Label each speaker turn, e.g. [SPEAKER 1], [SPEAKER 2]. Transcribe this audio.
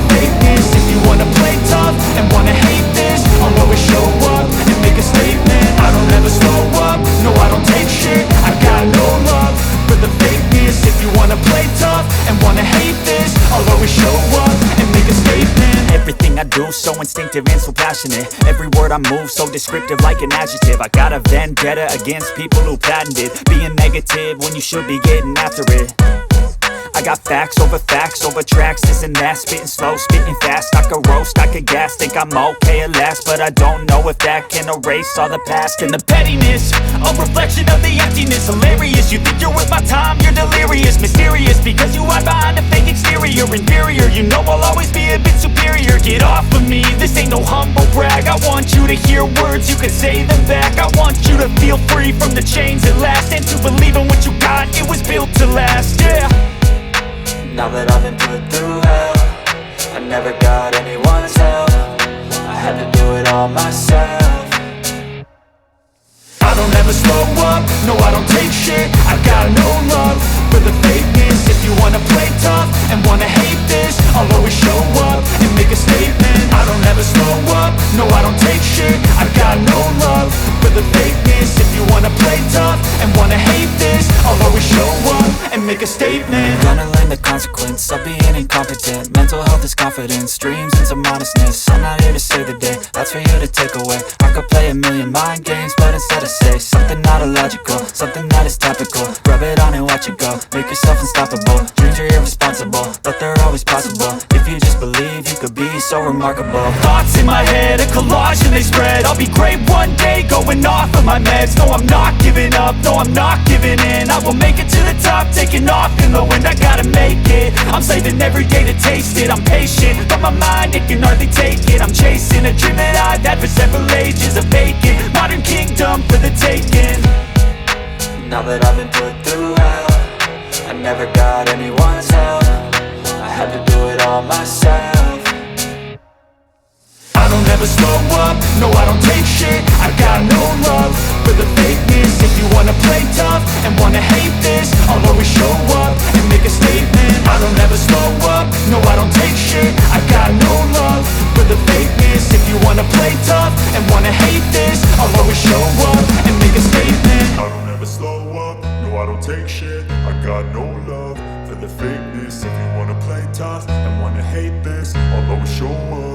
[SPEAKER 1] the fakeness. If you wanna play tough and wanna hate this, I'll always show up and make a statement. I don't ever slow up, no I don't take shit. I got no love for the fakeness. If you wanna play tough and wanna hate this, I'll always show up and make a statement. Everything I do so instinctive and so passionate. Every word I move so descriptive like an adjective. I got a vendetta against people who patented being negative when you should be getting after it. I got facts over tracks, this and that. Spitting slow, spitting fast, I could roast, I could gas. Think I'm okay at last, but I don't know if that can erase all the past. And the pettiness, a reflection of the emptiness. Hilarious, you think you're worth my time, you're delirious. Mysterious, because you hide behind a fake exterior. Inferior, you know I'll always be a bit superior. Get off of me, this ain't no humble brag. I want you to hear words, you can say them back. I want you to feel free from the chains at last, and to believe in what you got, it was built to last, yeah. Now that I've been put through hell, I never got anyone's help. I had to do it all myself. I don't ever slow up, no I don't take shit. I got no love for the fakeness. If you wanna play tough and wanna hate this, I'll always show up and make a statement. I don't ever slow up, no I don't take shit. I got no love for the fakeness. If you wanna play tough and wanna hate this, I'll always show up and make a statement. Gonna learn the consequence of being incompetent. Mental health is confidence, dreams and some honestness. I'm not here to save the day, that's for you to take away. I could play a million mind games, but instead I say something not illogical, something that is topical. Rub it on and watch it go, make yourself unstoppable. Dreams are irresponsible, but they're always possible. If you just believe, you could be so remarkable. Thoughts in my head, a collage and they spread. I'll be great one day, going off of my meds. No, I'm not giving up, no, I'm not giving in. I will make it to the top, taking off in the wind. I gotta make it, I'm saving every day to taste it. I'm patient, but my mind, it can hardly take it. I'm chasing a dream that I've had for several ages. A vacant, modern kingdom for the taking. Now that I've been put through hell, I never got anyone's help. I had to do it all myself. I don't ever slow up, no I don't take shit. I got no love for the fakeness. If you wanna play tough and wanna hate this, I'll always show up and make a statement. I don't ever slow up, no I don't take shit. I got no love for the fakeness. If you wanna play tough and wanna hate this, I'll always show up and make a statement.
[SPEAKER 2] I don't ever slow up, no I don't take shit. I got no love for the fakeness. If you wanna play tough and wanna hate this, I'll always show up